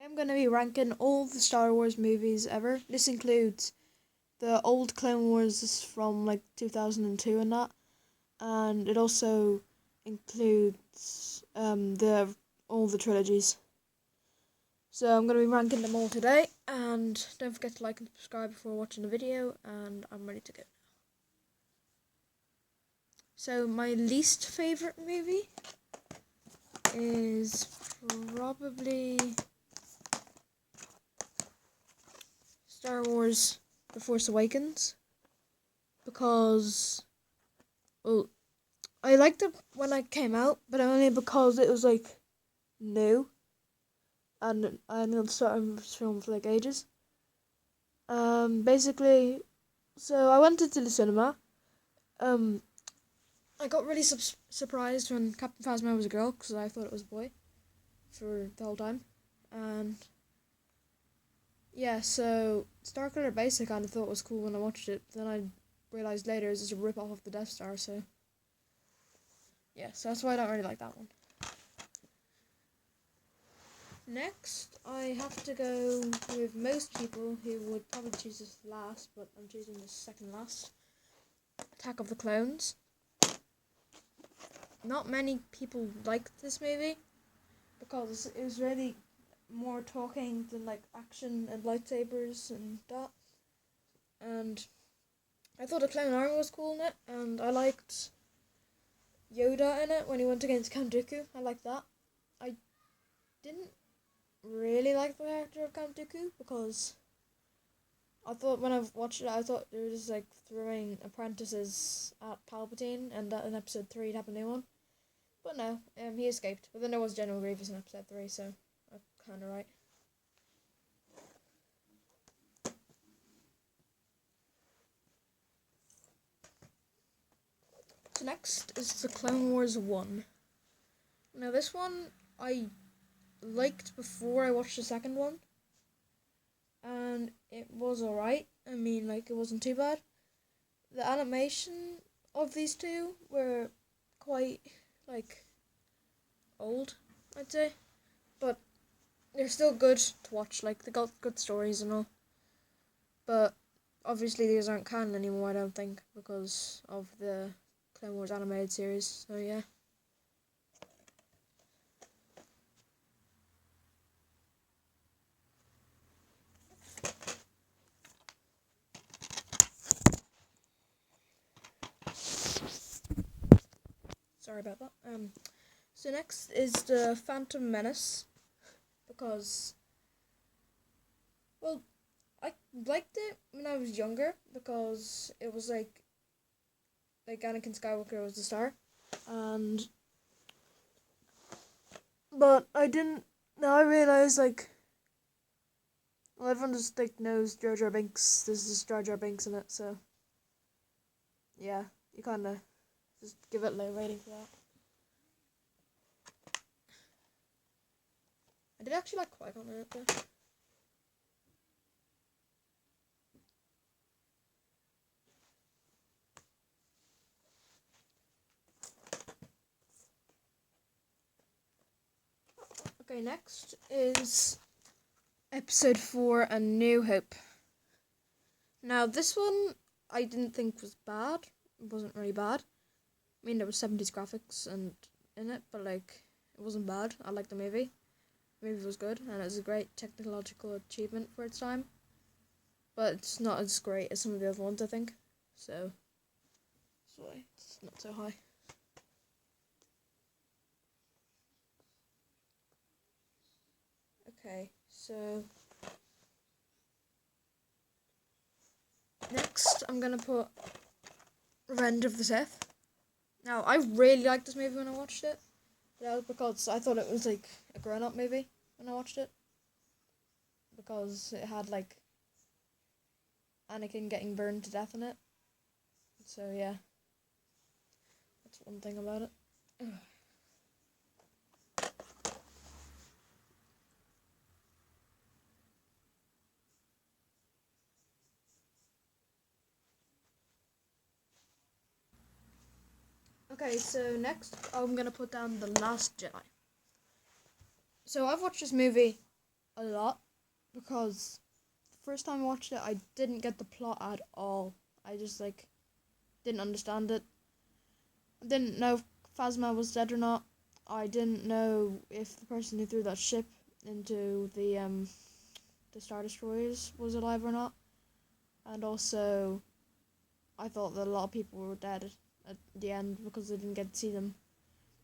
I'm going to be ranking all the Star Wars movies ever. This includes the old Clone Wars from like 2002 and that. And it also includes all the trilogies. So I'm going to be ranking them all today. And don't forget to like and subscribe before watching the video. And I'm ready to go. So my least favourite movie is probably Star Wars The Force Awakens, because, well, I liked it when it came out, but only because it was like new and I hadn't started film for like ages. Basically, so I went into the cinema. I got really surprised when Captain Phasma was a girl, because I thought it was a boy for the whole time. And yeah, so Starkiller Base I kind of thought was cool when I watched it. Then I realised later it's just a rip-off of the Death Star, so yeah, so that's why I don't really like that one. Next, I have to go with most people who would probably choose this last, but I'm choosing this second last. Attack of the Clones. Not many people liked this movie because it was really more talking than like action and lightsabers and that. And I thought the Clone Army was cool in it, and I liked Yoda in it when he went against Count Dooku. I liked that. I didn't really like the character of Count Dooku because I thought when I watched it, I thought they were just like throwing apprentices at Palpatine, and that in episode 3 it happened to one. But no, he escaped. But then there was General Grievous in episode 3, so I'm kind of right. So next is the Clone Wars 1. Now this one I liked before I watched the second one, and it was alright. I mean, like, it wasn't too bad. The animation of these two were quite, like, old, I'd say, but they're still good to watch. Like, they got good stories and all, but obviously these aren't canon anymore, I don't think, because of the Clone Wars animated series, so yeah. Sorry about that. So next is the Phantom Menace, because, well, I liked it when I was younger because it was like Anakin Skywalker was the star, and but I didn't. Now I realize well, everyone just like knows Jar Jar Binks. There's just Jar Jar Binks in it, so yeah, you kind of just give it low rating for that. I did actually like Qui-Gon in it though. Okay, next is Episode 4, A New Hope. Now, this one I didn't think was bad. It wasn't really bad. I mean, there was 70s graphics and in it, but like, it wasn't bad. I liked the movie. The movie was good, and it was a great technological achievement for its time. But it's not as great as some of the other ones, I think. So, that's why it's not so high. Okay, so next I'm gonna put Revenge of the Sith. Now, I really liked this movie when I watched it. But that was because I thought it was like a grown-up movie when I watched it. Because it had like Anakin getting burned to death in it. So yeah, that's one thing about it. Okay, so next I'm gonna put down The Last Jedi. So I've watched this movie a lot because the first time I watched it, I didn't get the plot at all. I just didn't understand it. I didn't know if Phasma was dead or not. I didn't know if the person who threw that ship into the Star Destroyers was alive or not. And also, I thought that a lot of people were dead at the end because I didn't get to see them.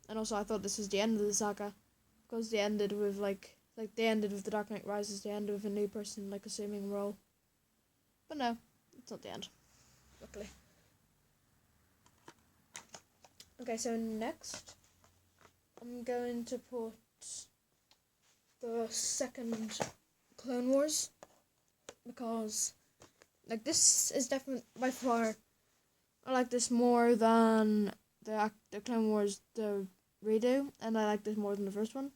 And also, I thought this was the end of the saga because they ended with they ended with the Dark Knight Rises. They ended with a new person assuming a role. But no, it's not the end. Luckily. Okay, so next, I'm going to put the second Clone Wars because this is definitely by far I like this more than the Clone Wars the redo, and I like this more than the first one.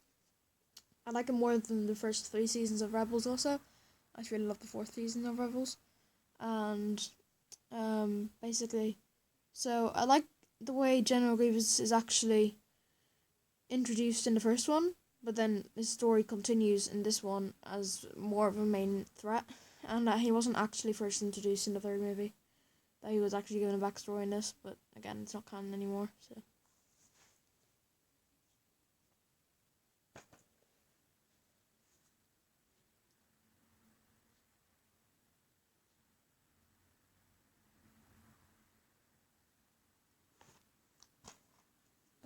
I like it more than the first 3 seasons of Rebels. Also, I just really love the 4th season of Rebels, and basically, so I like the way General Grievous is actually introduced in the first one, but then his story continues in this one as more of a main threat, and that he wasn't actually first introduced in the 3rd movie. That he was actually given a backstory in this, but again, it's not canon anymore, so.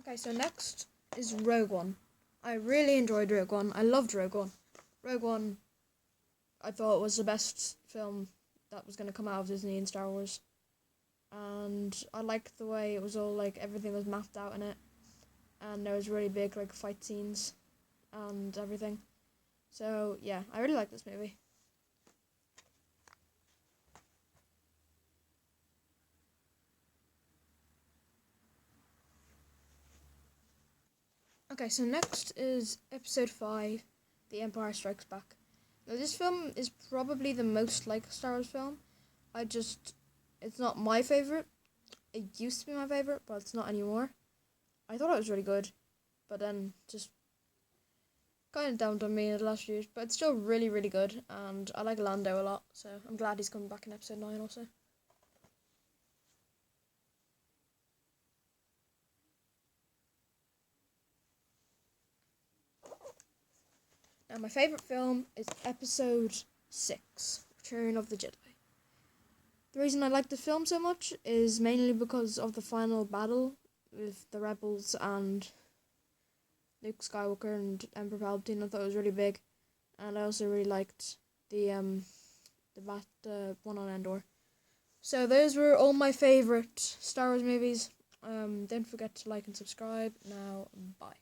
Okay, so next is Rogue One. I really enjoyed Rogue One. I loved Rogue One. Rogue One, I thought was the best film that was going to come out of Disney and Star Wars. And I liked the way it was all everything was mapped out in it. And there was really big fight scenes and everything. So yeah, I really like this movie. Okay, so next is Episode 5, The Empire Strikes Back. Now this film is probably the most like a Star Wars film. It's not my favourite. It used to be my favourite, but it's not anymore. I thought it was really good, but then just kind of dawned on me in the last few years. But it's still really, really good, and I like Lando a lot, so I'm glad he's coming back in Episode 9 also. Now my favourite film is Episode 6, Return of the Jedi. The reason I like the film so much is mainly because of the final battle with the Rebels and Luke Skywalker and Emperor Palpatine. I thought it was really big, and I also really liked the one on Endor. So those were all my favourite Star Wars movies. Don't forget to like and subscribe. Now, bye.